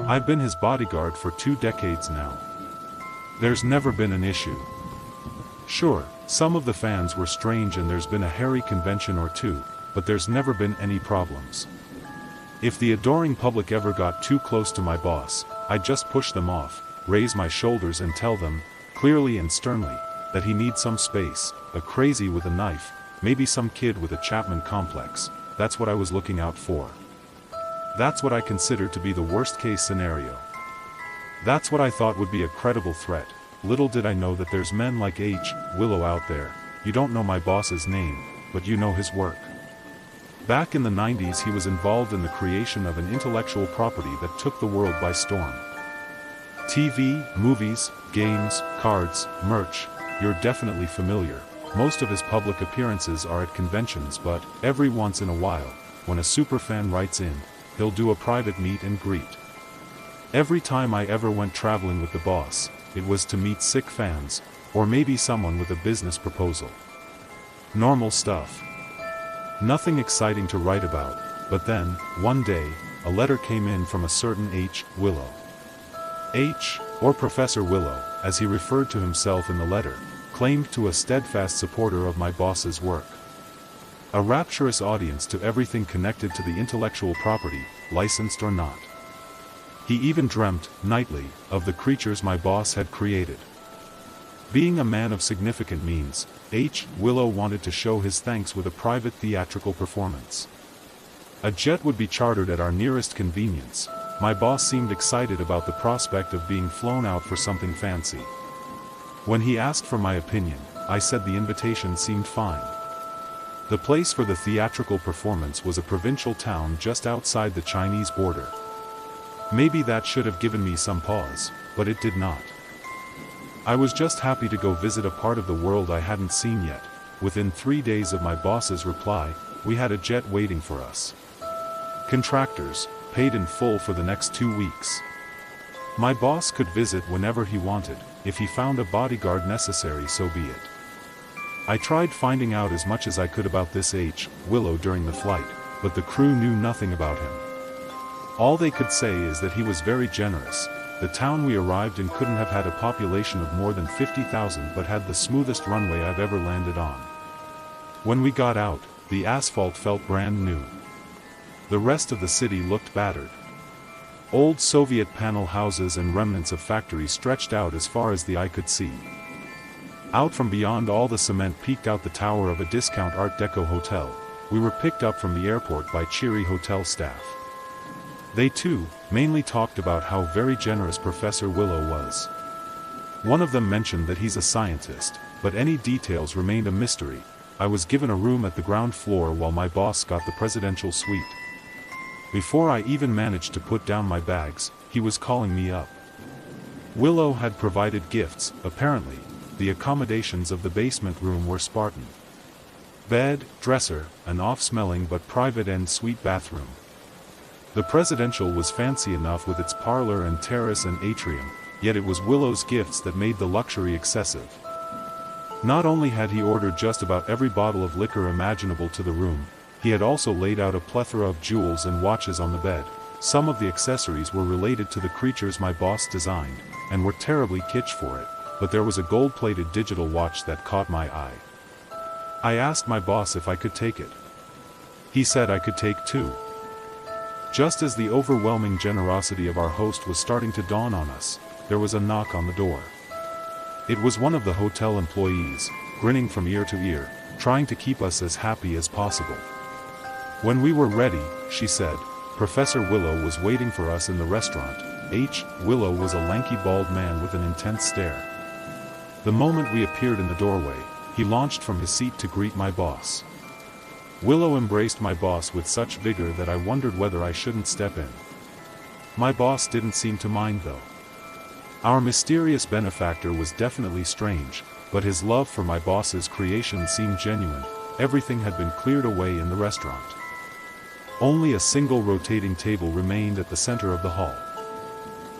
I've been his bodyguard for 2 decades now. There's never been an issue. Sure, some of the fans were strange and there's been a hairy convention or two, but there's never been any problems. If the adoring public ever got too close to my boss, I'd just push them off, raise my shoulders and tell them, clearly and sternly, that he needs some space, a crazy with a knife, maybe some kid with a Chapman complex. That's what I was looking out for. That's what I consider to be the worst-case scenario. That's what I thought would be a credible threat. Little did I know that there's men like H. Willow out there. You don't know my boss's name, but you know his work. Back in the 90s he was involved in the creation of an intellectual property that took the world by storm. TV, movies, games, cards, merch, you're definitely familiar. Most of his public appearances are at conventions, but every once in a while, when a superfan writes in, he'll do a private meet and greet. Every time I ever went traveling with the boss, it was to meet sick fans, or maybe someone with a business proposal. Normal stuff. Nothing exciting to write about, but then, one day, a letter came in from a certain H. Willow. H, or Professor Willow, as he referred to himself in the letter, claimed to a steadfast supporter of my boss's work. A rapturous audience to everything connected to the intellectual property, licensed or not. He even dreamt, nightly, of the creatures my boss had created. Being a man of significant means, H. Willow wanted to show his thanks with a private theatrical performance. A jet would be chartered at our nearest convenience. My boss seemed excited about the prospect of being flown out for something fancy. When he asked for my opinion, I said the invitation seemed fine. The place for the theatrical performance was a provincial town just outside the Chinese border. Maybe that should have given me some pause, but it did not. I was just happy to go visit a part of the world I hadn't seen yet. Within 3 days of my boss's reply, we had a jet waiting for us. Contractors, paid in full for the next 2 weeks. My boss could visit whenever he wanted. If he found a bodyguard necessary, so be it. I tried finding out as much as I could about this H. Willow during the flight, but the crew knew nothing about him. All they could say is that he was very generous. The town we arrived in couldn't have had a population of more than 50,000 but had the smoothest runway I've ever landed on. When we got out, the asphalt felt brand new. The rest of the city looked battered. Old Soviet panel houses and remnants of factories stretched out as far as the eye could see. Out from beyond all the cement peeked out the tower of a discount Art Deco hotel. We were picked up from the airport by cheery hotel staff. They too, mainly talked about how very generous Professor Willow was. One of them mentioned that he's a scientist, but any details remained a mystery. I was given a room at the ground floor while my boss got the presidential suite. Before I even managed to put down my bags, he was calling me up. Willow had provided gifts, apparently. The accommodations of the basement room were Spartan. Bed, dresser, an off-smelling but private en suite bathroom. The presidential was fancy enough with its parlor and terrace and atrium, yet it was Willow's gifts that made the luxury excessive. Not only had he ordered just about every bottle of liquor imaginable to the room, he had also laid out a plethora of jewels and watches on the bed. Some of the accessories were related to the creatures my boss designed, and were terribly kitsch for it, but there was a gold-plated digital watch that caught my eye. I asked my boss if I could take it. He said I could take 2. Just as the overwhelming generosity of our host was starting to dawn on us, there was a knock on the door. It was one of the hotel employees, grinning from ear to ear, trying to keep us as happy as possible. When we were ready, she said, Professor Willow was waiting for us in the restaurant. H. Willow was a lanky bald man with an intense stare. The moment we appeared in the doorway, he launched from his seat to greet my boss. Willow embraced my boss with such vigor that I wondered whether I shouldn't step in. My boss didn't seem to mind though. Our mysterious benefactor was definitely strange, but his love for my boss's creation seemed genuine. Everything had been cleared away in the restaurant. Only a single rotating table remained at the center of the hall.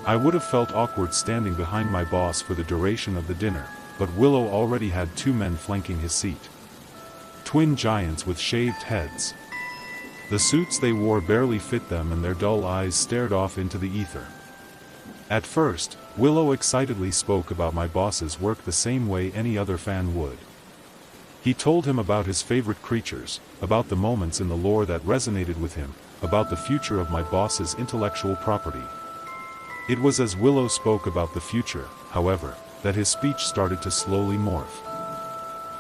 I would have felt awkward standing behind my boss for the duration of the dinner, but Willow already had two men flanking his seat. Twin giants with shaved heads. The suits they wore barely fit them and their dull eyes stared off into the ether. At first, Willow excitedly spoke about my boss's work the same way any other fan would. He told him about his favorite creatures, about the moments in the lore that resonated with him, about the future of my boss's intellectual property. It was as Willow spoke about the future, however, that his speech started to slowly morph.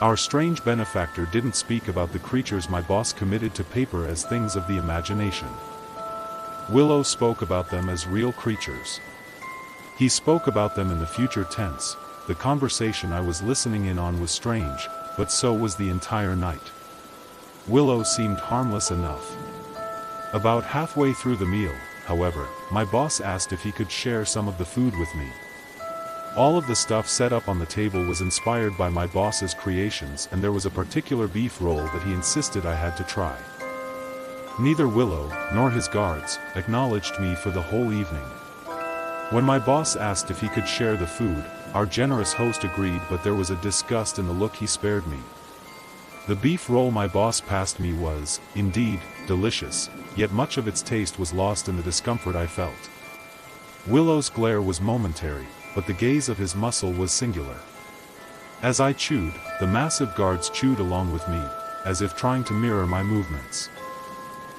Our strange benefactor didn't speak about the creatures my boss committed to paper as things of the imagination. Willow spoke about them as real creatures. He spoke about them in the future tense. The conversation I was listening in on was strange, but so was the entire night. Willow seemed harmless enough. About halfway through the meal, however, my boss asked if he could share some of the food with me. All of the stuff set up on the table was inspired by my boss's creations, and there was a particular beef roll that he insisted I had to try. Neither Willow, nor his guards, acknowledged me for the whole evening. When my boss asked if he could share the food, our generous host agreed, but there was a disgust in the look he spared me. The beef roll my boss passed me was, indeed, delicious, yet much of its taste was lost in the discomfort I felt. Willow's glare was momentary, but the gaze of his muscle was singular. As I chewed, the massive guards chewed along with me, as if trying to mirror my movements.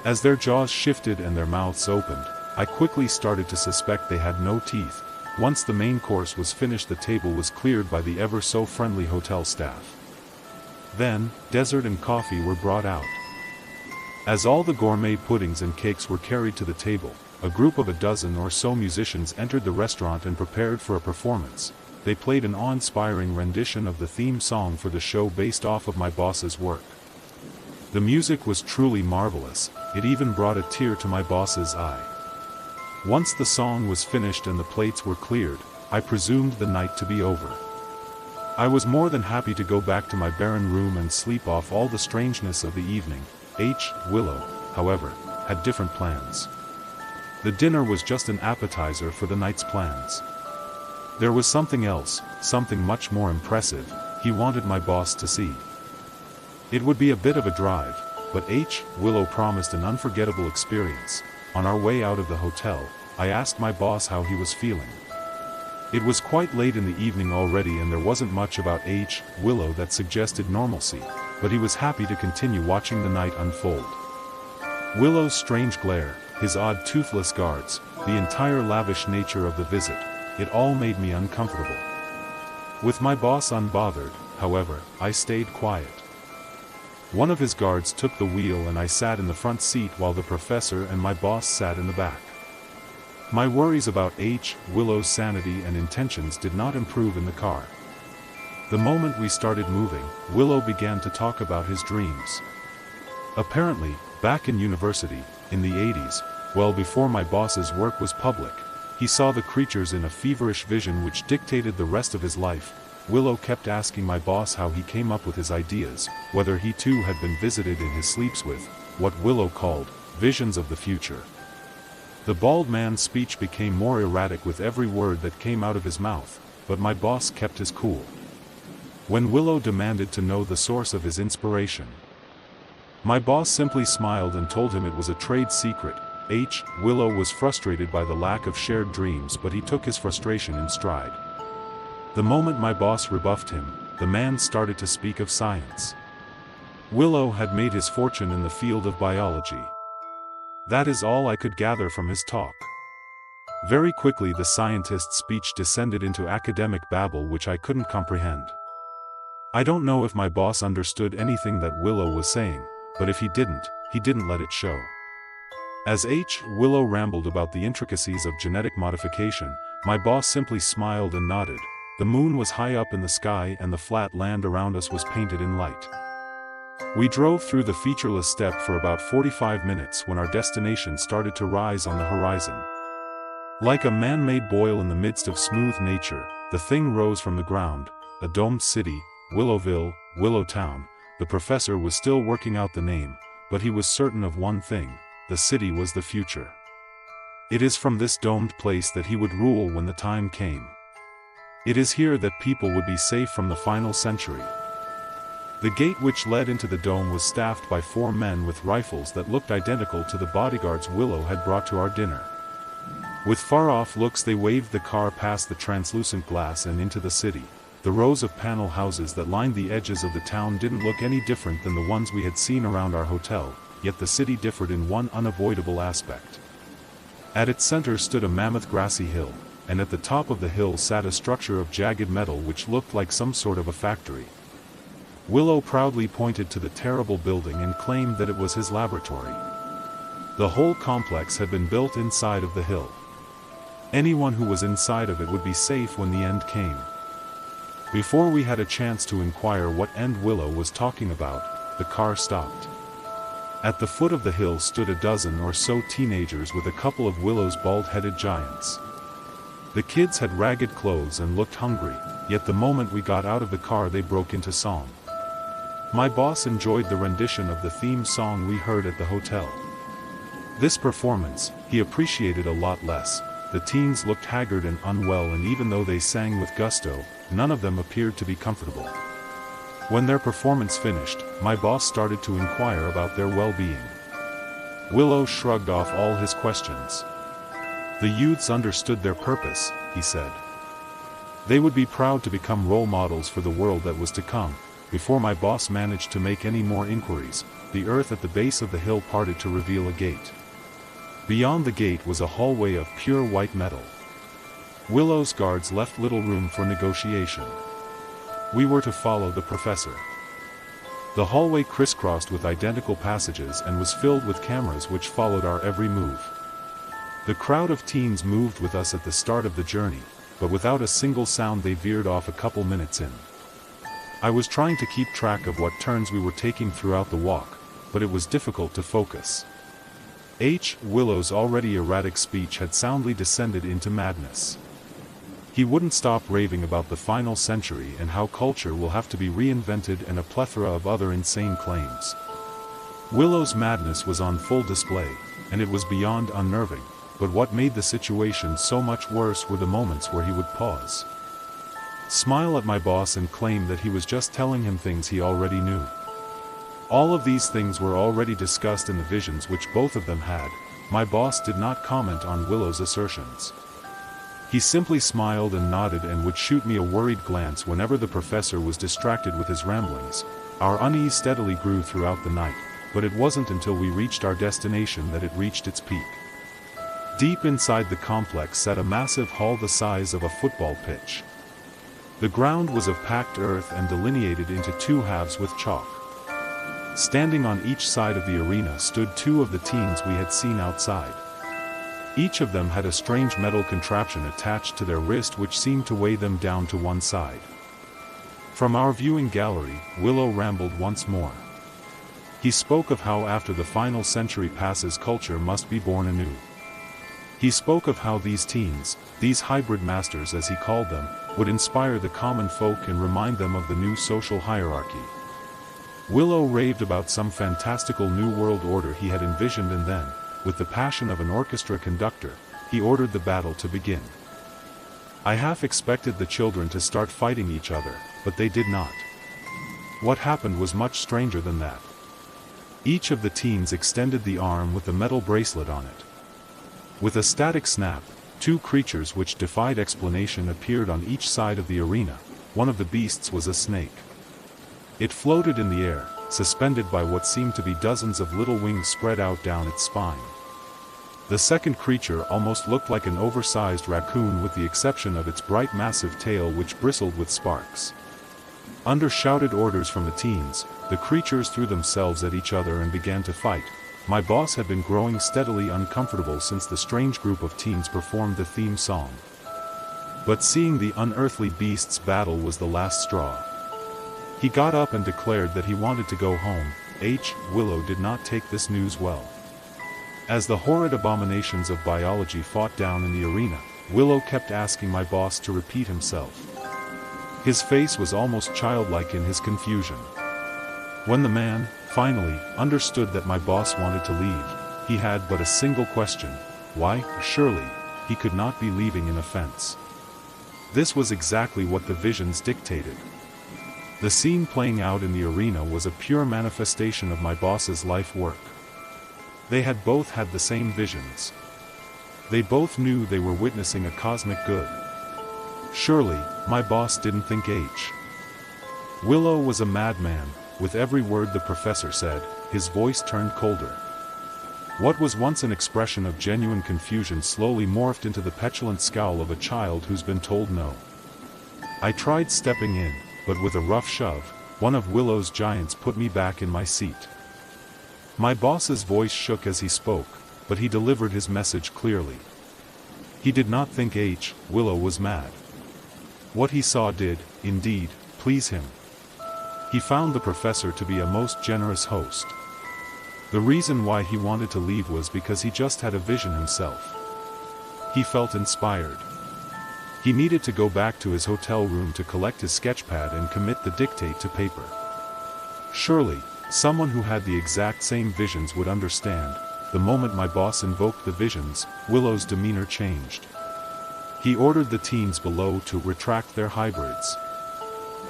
As their jaws shifted and their mouths opened, I quickly started to suspect they had no teeth. Once the main course was finished, the table was cleared by the ever-so-friendly hotel staff. Then, dessert and coffee were brought out. As all the gourmet puddings and cakes were carried to the table, a group of a dozen or so musicians entered the restaurant and prepared for a performance. They played an awe-inspiring rendition of the theme song for the show based off of my boss's work. The music was truly marvelous, it even brought a tear to my boss's eye. Once the song was finished and the plates were cleared, I presumed the night to be over. I was more than happy to go back to my barren room and sleep off all the strangeness of the evening. Willow, however, had different plans. The dinner was just an appetizer for the night's plans. There was something else, something much more impressive, he wanted my boss to see. It would be a bit of a drive, but Willow promised an unforgettable experience. On our way out of the hotel, I asked my boss how he was feeling. It was quite late in the evening already and there wasn't much about Willow that suggested normalcy, but he was happy to continue watching the night unfold. Willow's strange glare, his odd toothless guards, the entire lavish nature of the visit, it all made me uncomfortable. With my boss unbothered, however, I stayed quiet. One of his guards took the wheel and I sat in the front seat while the professor and my boss sat in the back. My worries about Willow's sanity and intentions did not improve in the car. The moment we started moving, Willow began to talk about his dreams. Apparently, back in university, in the 80s, well before my boss's work was public, he saw the creatures in a feverish vision which dictated the rest of his life. Willow kept asking my boss how he came up with his ideas, whether he too had been visited in his sleeps with, what Willow called, visions of the future. The bald man's speech became more erratic with every word that came out of his mouth, but my boss kept his cool. When Willow demanded to know the source of his inspiration, my boss simply smiled and told him it was a trade secret. Willow was frustrated by the lack of shared dreams, but he took his frustration in stride. The moment my boss rebuffed him, the man started to speak of science. Willow had made his fortune in the field of biology. That is all I could gather from his talk. Very quickly the scientist's speech descended into academic babble which I couldn't comprehend. I don't know if my boss understood anything that Willow was saying, but if he didn't let it show. As Willow rambled about the intricacies of genetic modification, my boss simply smiled and nodded. The moon was high up in the sky and the flat land around us was painted in light. We drove through the featureless steppe for about 45 minutes when our destination started to rise on the horizon. Like a man-made boil in the midst of smooth nature, the thing rose from the ground, a domed city, Willowville, Willowtown. The professor was still working out the name, but he was certain of one thing: the city was the future. It is from this domed place that he would rule when the time came. It is here that people would be safe from the final century. The gate which led into the dome was staffed by 4 men with rifles that looked identical to the bodyguards Willow had brought to our dinner. With far-off looks they waved the car past the translucent glass and into the city. The rows of panel houses that lined the edges of the town didn't look any different than the ones we had seen around our hotel, yet the city differed in one unavoidable aspect. At its center stood a mammoth grassy hill, and at the top of the hill sat a structure of jagged metal which looked like some sort of a factory. Willow proudly pointed to the terrible building and claimed that it was his laboratory. The whole complex had been built inside of the hill. Anyone who was inside of it would be safe when the end came. Before we had a chance to inquire what end Willow was talking about, the car stopped. At the foot of the hill stood a dozen or so teenagers with a couple of Willow's bald-headed giants. The kids had ragged clothes and looked hungry, yet the moment we got out of the car they broke into song. My boss enjoyed the rendition of the theme song we heard at the hotel. This performance, he appreciated a lot less. The teens looked haggard and unwell, and even though they sang with gusto, none of them appeared to be comfortable. When their performance finished, my boss started to inquire about their well-being. Willow shrugged off all his questions. The youths understood their purpose, he said. They would be proud to become role models for the world that was to come. Before my boss managed to make any more inquiries, the earth at the base of the hill parted to reveal a gate. Beyond the gate was a hallway of pure white metal. Willow's guards left little room for negotiation. We were to follow the professor. The hallway crisscrossed with identical passages and was filled with cameras which followed our every move. The crowd of teens moved with us at the start of the journey, but without a single sound they veered off a couple minutes in. I was trying to keep track of what turns we were taking throughout the walk, but it was difficult to focus. Willow's already erratic speech had soundly descended into madness. He wouldn't stop raving about the final century and how culture will have to be reinvented and a plethora of other insane claims. Willow's madness was on full display, and it was beyond unnerving, but what made the situation so much worse were the moments where he would pause, smile at my boss and claim that he was just telling him things he already knew. All of these things were already discussed in the visions which both of them had. My boss did not comment on Willow's assertions. He simply smiled and nodded and would shoot me a worried glance whenever the professor was distracted with his ramblings. Our unease steadily grew throughout the night, but it wasn't until we reached our destination that it reached its peak. Deep inside the complex sat a massive hall the size of a football pitch. The ground was of packed earth and delineated into 2 halves with chalk. Standing on each side of the arena stood 2 of the teens we had seen outside. Each of them had a strange metal contraption attached to their wrist which seemed to weigh them down to one side. From our viewing gallery, Willow rambled once more. He spoke of how after the final century passes culture must be born anew. He spoke of how these teens, these hybrid masters as he called them, would inspire the common folk and remind them of the new social hierarchy. Willow raved about some fantastical new world order he had envisioned, and then, with the passion of an orchestra conductor, he ordered the battle to begin. I half expected the children to start fighting each other, but they did not. What happened was much stranger than that. Each of the teens extended the arm with the metal bracelet on it. With a static snap, 2 creatures which defied explanation appeared on each side of the arena. One of the beasts was a snake. It floated in the air, suspended by what seemed to be dozens of little wings spread out down its spine. The second creature almost looked like an oversized raccoon with the exception of its bright massive tail which bristled with sparks. Under shouted orders from the teens, the creatures threw themselves at each other and began to fight. My boss had been growing steadily uncomfortable since the strange group of teens performed the theme song. But seeing the unearthly beasts battle was the last straw. He got up and declared that he wanted to go home. Willow did not take this news well. As the horrid abominations of biology fought down in the arena, Willow kept asking my boss to repeat himself. His face was almost childlike in his confusion. When the man, finally, understood that my boss wanted to leave, he had but a single question: Why, surely, he could not be leaving in offense. This was exactly what the visions dictated. The scene playing out in the arena was a pure manifestation of my boss's life work. They had both had the same visions. They both knew they were witnessing a cosmic good. Surely, my boss didn't think H. Willow was a madman. With every word the professor said, his voice turned colder. What was once an expression of genuine confusion slowly morphed into the petulant scowl of a child who's been told no. I tried stepping in, but with a rough shove, one of Willow's giants put me back in my seat. My boss's voice shook as he spoke, but he delivered his message clearly. He did not think Willow was mad. What he saw did, indeed, please him. He found the professor to be a most generous host. The reason why he wanted to leave was because he just had a vision himself. He felt inspired. He needed to go back to his hotel room to collect his sketchpad and commit the dictate to paper. Surely, someone who had the exact same visions would understand. The moment my boss invoked the visions, Willow's demeanor changed. He ordered the teens below to retract their hybrids.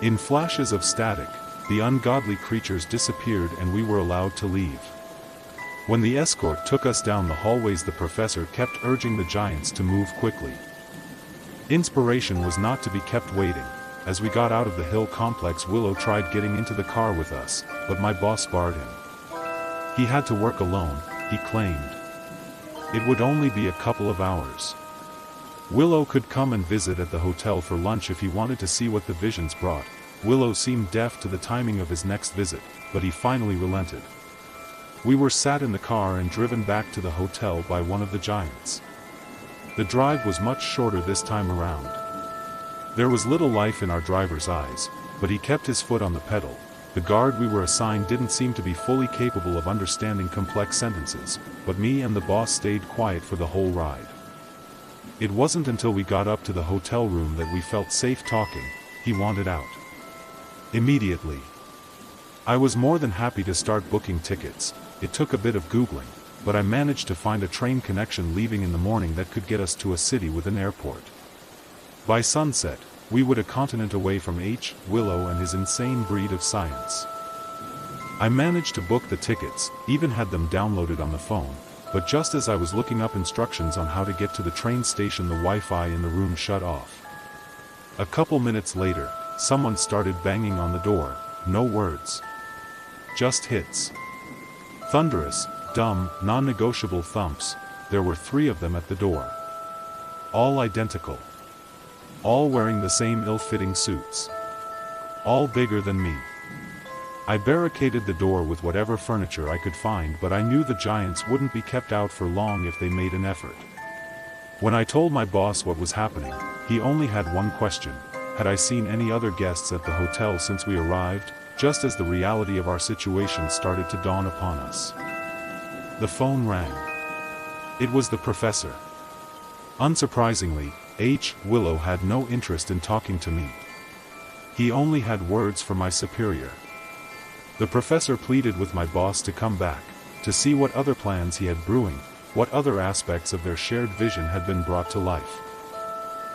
In flashes of static, the ungodly creatures disappeared and we were allowed to leave. When the escort took us down the hallways, the professor kept urging the giants to move quickly. Inspiration was not to be kept waiting. As we got out of the hill complex, Willow tried getting into the car with us, but my boss barred him. He had to work alone, he claimed. It would only be a couple of hours. Willow could come and visit at the hotel for lunch if he wanted to see what the visions brought. Willow seemed deaf to the timing of his next visit, but he finally relented. We were sat in the car and driven back to the hotel by one of the giants. The drive was much shorter this time around. There was little life in our driver's eyes, but he kept his foot on the pedal. The guard we were assigned didn't seem to be fully capable of understanding complex sentences, but me and the boss stayed quiet for the whole ride. It wasn't until we got up to the hotel room that we felt safe talking. He wanted out. Immediately. I was more than happy to start booking tickets. It took a bit of Googling, but I managed to find a train connection leaving in the morning that could get us to a city with an airport. By sunset, we would a continent away from Willow and his insane breed of science. I managed to book the tickets, even had them downloaded on the phone, but just as I was looking up instructions on how to get to the train station, the Wi-Fi in the room shut off. A couple minutes later, someone started banging on the door. No words. Just hits. Thunderous, dumb, non-negotiable thumps. There were 3 of them at the door. All identical. All wearing the same ill-fitting suits. All bigger than me. I barricaded the door with whatever furniture I could find, but I knew the giants wouldn't be kept out for long if they made an effort. When I told my boss what was happening, he only had one question. Had I seen any other guests at the hotel since we arrived? Just as the reality of our situation started to dawn upon us. The phone rang. It was the professor. Unsurprisingly, Willow had no interest in talking to me. He only had words for my superior. The professor pleaded with my boss to come back, to see what other plans he had brewing, what other aspects of their shared vision had been brought to life.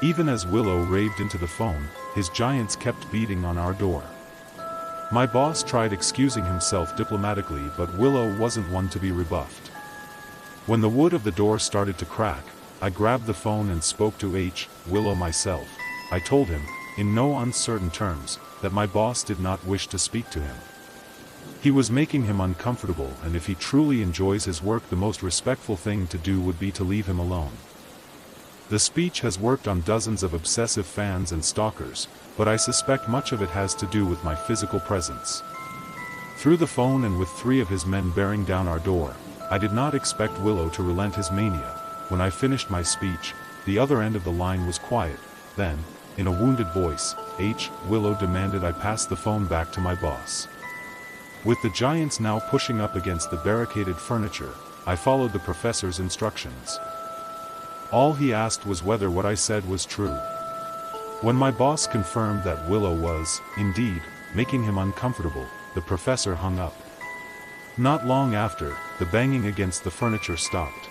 Even as Willow raved into the phone, his giants kept beating on our door. My boss tried excusing himself diplomatically, but Willow wasn't one to be rebuffed. When the wood of the door started to crack, I grabbed the phone and spoke to Willow myself. I told him, in no uncertain terms, that my boss did not wish to speak to him. He was making him uncomfortable, and if he truly enjoys his work, the most respectful thing to do would be to leave him alone. The speech has worked on dozens of obsessive fans and stalkers, but I suspect much of it has to do with my physical presence. Through the phone and with 3 of his men bearing down our door, I did not expect Willow to relent his mania. When I finished my speech, the other end of the line was quiet. Then, in a wounded voice, Willow demanded I pass the phone back to my boss. With the giants now pushing up against the barricaded furniture, I followed the professor's instructions. All he asked was whether what I said was true. When my boss confirmed that Willow was, indeed, making him uncomfortable, the professor hung up. Not long after, the banging against the furniture stopped.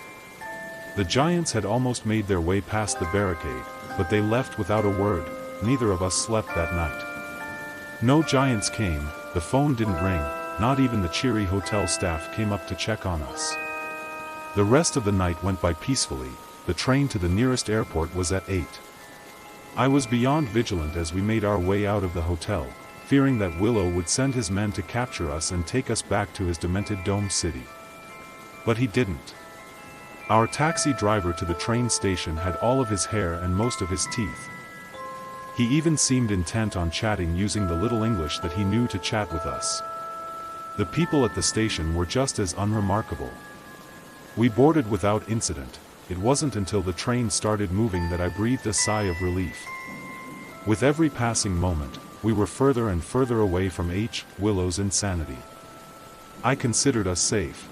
The giants had almost made their way past the barricade, but they left without a word. Neither of us slept that night. No giants came, the phone didn't ring, not even the cheery hotel staff came up to check on us. The rest of the night went by peacefully. The train to the nearest airport was at 8. I was beyond vigilant as we made our way out of the hotel, fearing that Willow would send his men to capture us and take us back to his demented dome city. But he didn't. Our taxi driver to the train station had all of his hair and most of his teeth. He even seemed intent on chatting using the little English that he knew to chat with us. The people at the station were just as unremarkable. We boarded without incident. It wasn't until the train started moving that I breathed a sigh of relief. With every passing moment, we were further and further away from Willow's insanity. I considered us safe.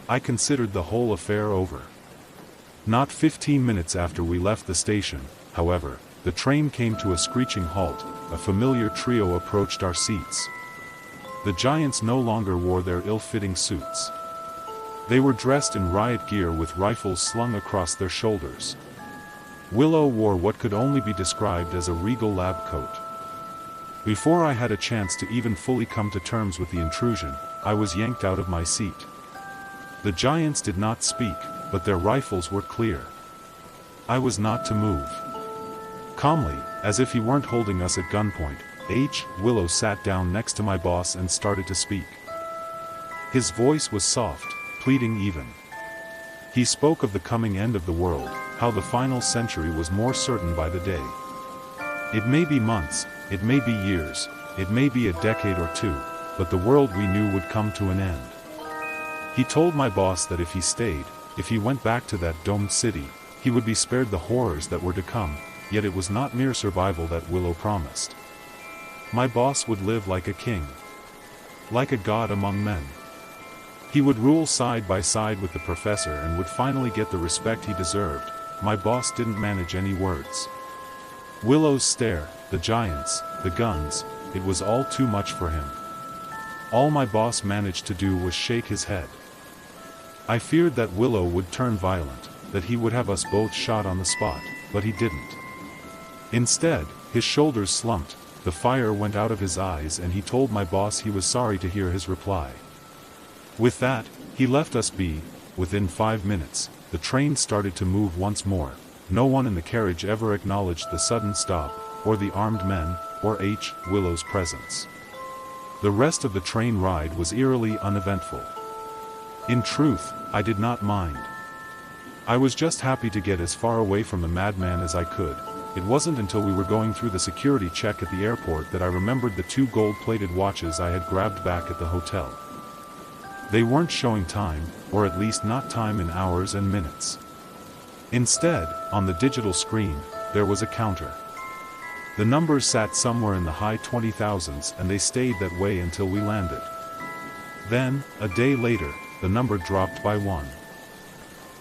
I considered the whole affair over. Not 15 minutes after we left the station, however, the train came to a screeching halt. A familiar trio approached our seats. The giants no longer wore their ill-fitting suits. They were dressed in riot gear with rifles slung across their shoulders. Willow wore what could only be described as a regal lab coat. Before I had a chance to even fully come to terms with the intrusion, I was yanked out of my seat. The giants did not speak, but their rifles were clear. I was not to move. Calmly, as if he weren't holding us at gunpoint, Willow sat down next to my boss and started to speak. His voice was soft, pleading even. He spoke of the coming end of the world, how the final century was more certain by the day. It may be months, it may be years, it may be a decade or two, but the world we knew would come to an end. He told my boss that if he stayed, if he went back to that domed city, he would be spared the horrors that were to come, yet it was not mere survival that Willow promised. My boss would live like a king. Like a god among men. He would rule side by side with the professor and would finally get the respect he deserved. My boss didn't manage any words. Willow's stare, the giants, the guns, it was all too much for him. All my boss managed to do was shake his head. I feared that Willow would turn violent, that he would have us both shot on the spot, but he didn't. Instead, his shoulders slumped, the fire went out of his eyes, and he told my boss he was sorry to hear his reply. With that, he left us be. Within 5 minutes, the train started to move once more. No one in the carriage ever acknowledged the sudden stop, or the armed men, or Willow's presence. The rest of the train ride was eerily uneventful. In truth, I did not mind. I was just happy to get as far away from the madman as I could. It wasn't until we were going through the security check at the airport that I remembered the 2 gold-plated watches I had grabbed back at the hotel. They weren't showing time, or at least not time in hours and minutes. Instead, on the digital screen, there was a counter. The numbers sat somewhere in the high 20,000s, and they stayed that way until we landed. Then, a day later, the number dropped by 1.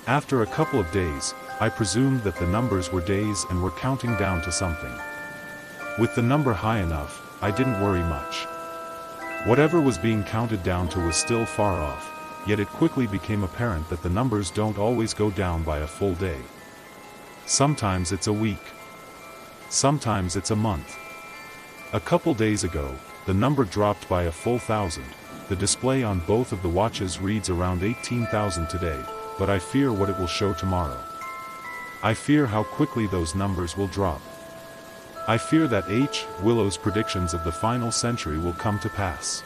After a couple of days, I presumed that the numbers were days and were counting down to something. With the number high enough, I didn't worry much. Whatever was being counted down to was still far off, yet it quickly became apparent that the numbers don't always go down by a full day. Sometimes it's a week. Sometimes it's a month. A couple days ago, the number dropped by a full 1,000. The display on both of the watches reads around 18,000 today, but I fear what it will show tomorrow. I fear how quickly those numbers will drop. I fear that Willow's predictions of the final century will come to pass.